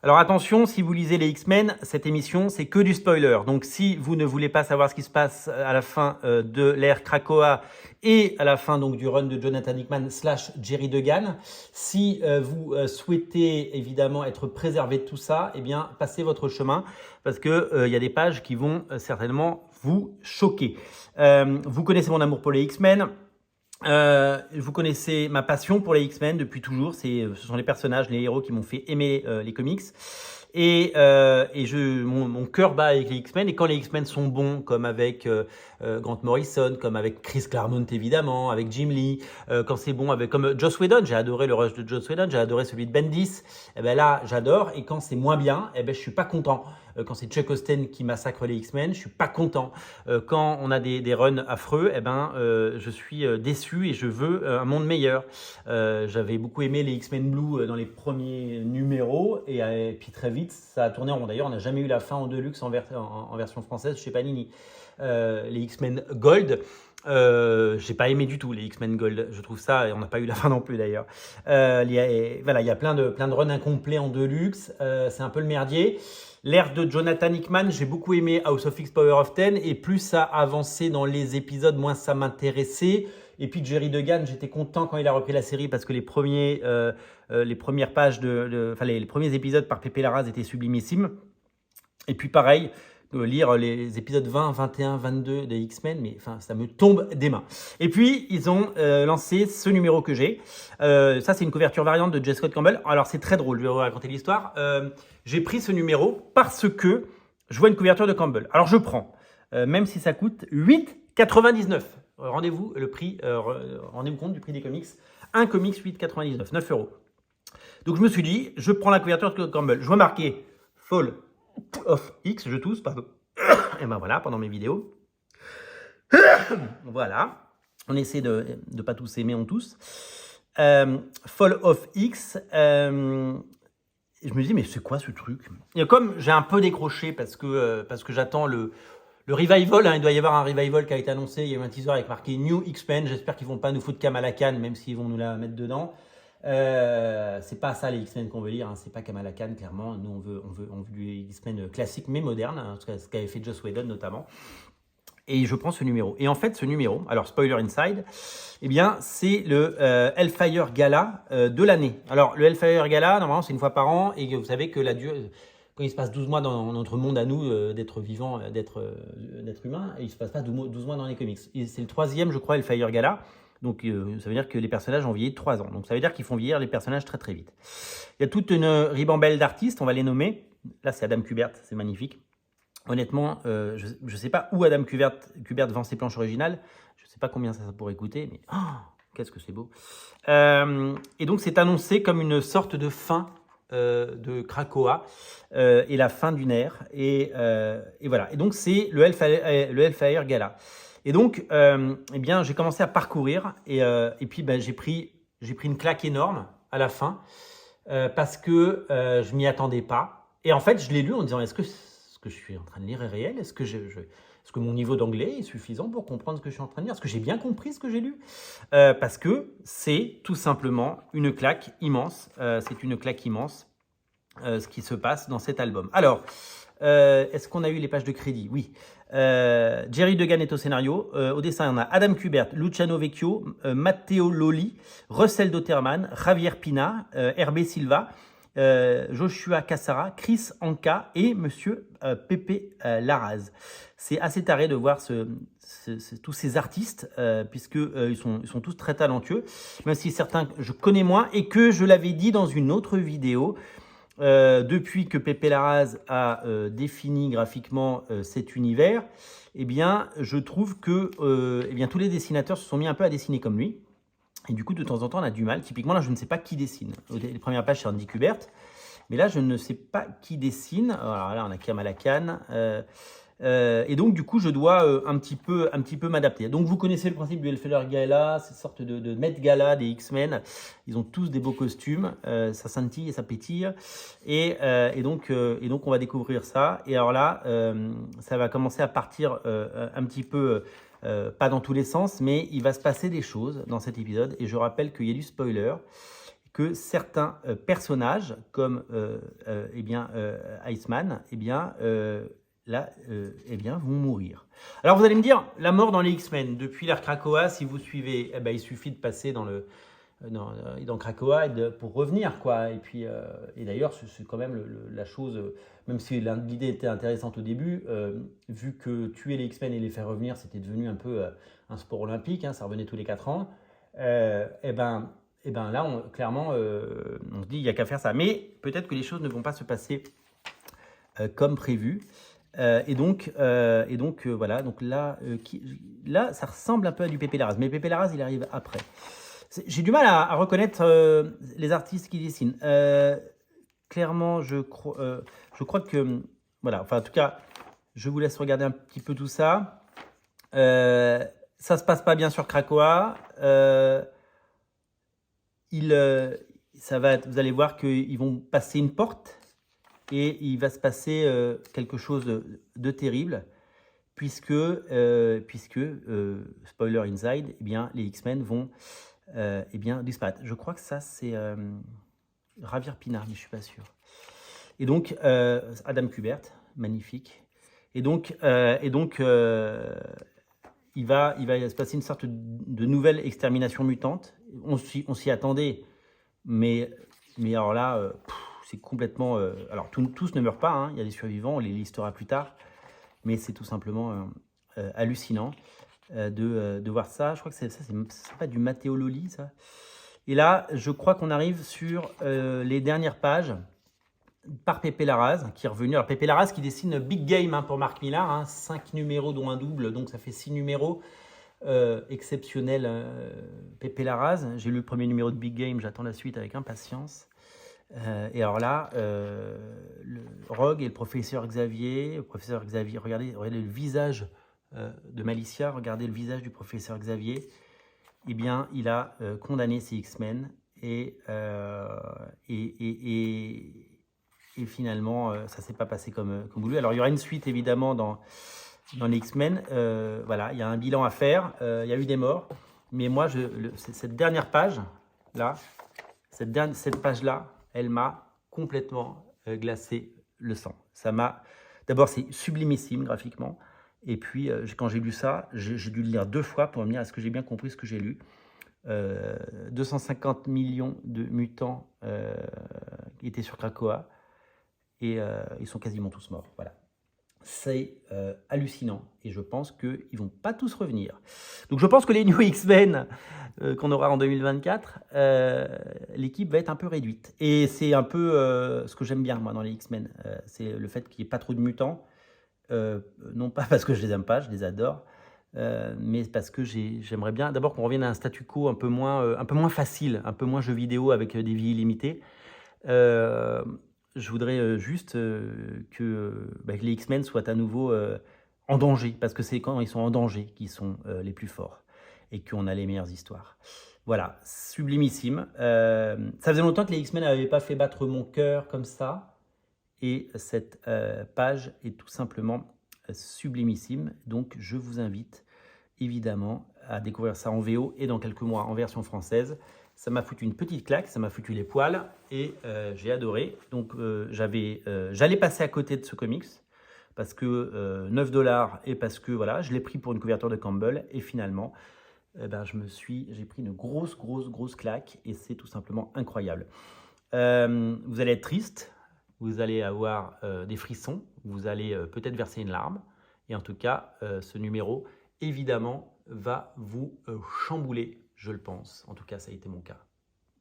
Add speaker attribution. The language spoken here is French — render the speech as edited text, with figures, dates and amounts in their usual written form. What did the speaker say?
Speaker 1: Alors attention, si vous lisez les X-Men, cette émission, c'est que du spoiler. Donc si vous ne voulez pas savoir ce qui se passe à la fin de l'ère Krakoa et à la fin donc du run de Jonathan Hickman / Jerry Duggan, si vous souhaitez évidemment être préservé de tout ça, eh bien passez votre chemin parce que y a des pages qui vont certainement vous choquer. Vous connaissez mon amour pour les X-Men. Vous connaissez ma passion pour les X-Men depuis toujours. Ce sont les personnages, les héros qui m'ont fait aimer les comics. Et mon cœur bat avec les X-Men. Et quand les X-Men sont bons, comme avec Grant Morrison, comme avec Chris Claremont évidemment, avec Jim Lee, quand c'est bon comme Joss Whedon, j'ai adoré le rush de Joss Whedon, j'ai adoré celui de Bendis. Et ben là, j'adore. Et quand c'est moins bien, eh ben je suis pas content. Quand c'est Chuck Austen qui massacre les X-Men, je suis pas content. Quand on a des runs affreux, eh ben je suis déçu et je veux un monde meilleur. J'avais beaucoup aimé les X-Men Blue dans les premiers numéros et puis très vite ça a tourné en rond. D'ailleurs, on n'a jamais eu la fin en deluxe en version française chez Panini. Les X-Men Gold, j'ai pas aimé du tout les X-Men Gold. Je trouve ça, et on n'a pas eu la fin non plus d'ailleurs. Il y a plein de runs incomplets en deluxe. C'est un peu le merdier. L'ère de Jonathan Hickman, j'ai beaucoup aimé House of X, Power of Ten, et plus ça avançait dans les épisodes, moins ça m'intéressait. Et puis Jerry Duggan, j'étais content quand il a repris la série parce que les premières pages les premiers épisodes par Pepe Larraz étaient sublimissimes. Et puis pareil, lire les épisodes 20, 21, 22 des X-Men, mais enfin ça me tombe des mains. Et puis ils ont lancé ce numéro que j'ai. Ça c'est une couverture variante de J. Scott Campbell. Alors c'est très drôle, je vais vous raconter l'histoire. J'ai pris ce numéro parce que je vois une couverture de Campbell. Alors je prends, même si ça coûte 8,99. Rendez-vous compte du prix des comics. Un comics 8,99, 9 euros. Donc je me suis dit, je prends la couverture de Campbell. Je vois marqué Fall of X, je tousse, pardon. Et ben voilà, pendant mes vidéos. Voilà. On essaie de ne pas tousser, mais on tousse. Fall of X. Je me dis, mais c'est quoi ce truc? Et comme j'ai un peu décroché parce que j'attends le revival, il doit y avoir un revival qui a été annoncé. Il y a eu un teaser avec marqué New X-Men. J'espère qu'ils vont pas nous foutre Kamala Khan, même s'ils vont nous la mettre dedans. C'est pas ça les X-Men qu'on veut lire, c'est pas Kamala Khan clairement. Nous on veut du X-Men classique mais moderne, ce qu'avait fait Joss Whedon notamment. Et je prends ce numéro. Et en fait, ce numéro, alors spoiler inside, eh bien, c'est le Hellfire Gala de l'année. Alors, le Hellfire Gala, normalement, c'est une fois par an. Et vous savez que quand il se passe 12 mois dans notre monde à nous, d'être vivant, d'être humain, il se passe pas 12 mois dans les comics. Et c'est le 3e, je crois, Hellfire Gala. Donc, ça veut dire que les personnages ont vieilli de 3 ans. Donc, ça veut dire qu'ils font vieillir les personnages très, très vite. Il y a toute une ribambelle d'artistes, on va les nommer. Là, c'est Adam Kubert, c'est magnifique. Honnêtement, je ne sais pas où Adam Kubert vend ses planches originales. Je ne sais pas combien ça pourrait coûter, mais oh, qu'est-ce que c'est beau. Et donc, c'est annoncé comme une sorte de fin de Krakoa et la fin d'une ère. Et voilà. Et donc, c'est le Hellfire Gala. Et donc, eh bien, j'ai commencé à parcourir. Et puis, j'ai pris une claque énorme à la fin parce que je m'y attendais pas. Et en fait, je l'ai lu en disant, est-ce que je suis en train de lire est réel? Est-ce que mon niveau d'anglais est suffisant pour comprendre ce que je suis en train de lire? Est-ce que j'ai bien compris ce que j'ai lu? Parce que c'est tout simplement une claque immense. C'est une claque immense ce qui se passe dans cet album. Alors, est-ce qu'on a eu les pages de crédit? Oui. Jerry Duggan est au scénario. Au dessin, on a Adam Kubert, Luciano Vecchio, Matteo Lolli, Russell Dauterman, Javier Pina, Hervé Silva, Joshua Cassara, Chris Anka et Monsieur Pepe Larraz. C'est assez taré de voir tous ces artistes puisque ils sont tous très talentueux, même si certains je connais moins et que je l'avais dit dans une autre vidéo. Depuis que Pepe Larraz a défini graphiquement cet univers, eh bien, je trouve que tous les dessinateurs se sont mis un peu à dessiner comme lui. Et du coup, de temps en temps, on a du mal. Typiquement, là, je ne sais pas qui dessine. Les premières pages, c'est Andy Kubert. Mais là, je ne sais pas qui dessine. Alors là, on a Kamala Khan. Et donc, du coup, je dois un petit peu m'adapter. Donc, vous connaissez le principe du Hellfire Gala, cette sorte de Met Gala des X-Men. Ils ont tous des beaux costumes. Ça scintille et ça pétille. Et donc, on va découvrir ça. Et alors là, ça va commencer à partir un petit peu... pas dans tous les sens, mais il va se passer des choses dans cet épisode. Et je rappelle qu'il y a du spoiler, que certains personnages, comme Iceman, vont mourir. Alors vous allez me dire, la mort dans les X-Men, depuis l'ère Krakoa, si vous suivez, il suffit de passer dans Krakoa pour revenir, quoi. Et puis, et d'ailleurs, c'est quand même la chose, même si l'idée était intéressante au début, vu que tuer les X-Men et les faire revenir, c'était devenu un peu un sport olympique, hein, ça revenait tous les 4 ans, là, clairement, on se dit, il n'y a qu'à faire ça. Mais peut-être que les choses ne vont pas se passer comme prévu. Voilà, donc là, ça ressemble un peu à du Pepe Larraz, mais Pepe Larraz, il arrive après. J'ai du mal à reconnaître les artistes qui dessinent. Clairement, je crois que, voilà, enfin en tout cas, je vous laisse regarder un petit peu tout ça. Ça se passe pas bien sur Krakoa. Vous allez voir qu'ils vont passer une porte et il va se passer quelque chose de terrible puisque spoiler inside, les X-Men vont disparaître. Je crois que ça c'est Javier Pina, mais je suis pas sûr. Et donc Adam Kubert, magnifique. Et donc il va se passer une sorte de nouvelle extermination mutante. On s'y attendait, mais alors là, c'est complètement... alors, tous ne meurent pas, hein, il y a des survivants, on les listera plus tard, mais c'est tout simplement hallucinant de voir ça. Je crois que c'est pas du Matteo Lolli, ça. Et là, je crois qu'on arrive sur les dernières pages par Pepe Larraz, qui est revenu. Alors, Pepe Larraz qui dessine Big Game hein, pour Marc Millar, hein, 5 numéros dont un double, donc ça fait 6 numéros. Exceptionnel Pepe Larraz. J'ai lu le premier numéro de Big Game, j'attends la suite avec impatience. Et alors là, le Rogue et le professeur Xavier. Regardez le visage de Malicia, regardez le visage du professeur Xavier. Eh bien, il a condamné ses X-Men et finalement, ça ne s'est pas passé comme voulu. Alors, il y aura une suite, évidemment, dans les X-Men. Voilà, il y a un bilan à faire. Il y a eu des morts. Mais moi, cette dernière page, là, cette page-là, elle m'a complètement glacé le sang. D'abord, c'est sublimissime graphiquement. Et puis, quand j'ai lu ça, j'ai dû le lire 2 fois pour me dire est-ce que j'ai bien compris ce que j'ai lu. 250 millions de mutants qui étaient sur Krakoa et ils sont quasiment tous morts. Voilà. C'est hallucinant et je pense qu'ils ne vont pas tous revenir. Donc je pense que les New X-Men qu'on aura en 2024, l'équipe va être un peu réduite. Et c'est un peu ce que j'aime bien moi dans les X-Men, c'est le fait qu'il n'y ait pas trop de mutants. Non pas parce que je les aime pas, je les adore, mais parce que j'aimerais bien d'abord qu'on revienne à un statu quo un peu moins facile, un peu moins jeu vidéo avec des vies illimitées. Je voudrais juste que les X-Men soient à nouveau en danger, parce que c'est quand ils sont en danger qu'ils sont les plus forts et qu'on a les meilleures histoires. Voilà, sublimissime. Ça faisait longtemps que les X-Men n'avaient pas fait battre mon cœur comme ça. Et cette page est tout simplement sublimissime. Donc, je vous invite évidemment à découvrir ça en VO et dans quelques mois en version française. Ça m'a foutu une petite claque, ça m'a foutu les poils et j'ai adoré. Donc, j'allais passer à côté de ce comics parce que 9$ et parce que voilà, je l'ai pris pour une couverture de Campbell et finalement, j'ai pris une grosse claque et c'est tout simplement incroyable. Vous allez être triste. Vous allez avoir des frissons, vous allez peut-être verser une larme. Et en tout cas, ce numéro, évidemment, va vous chambouler, je le pense. En tout cas, ça a été mon cas.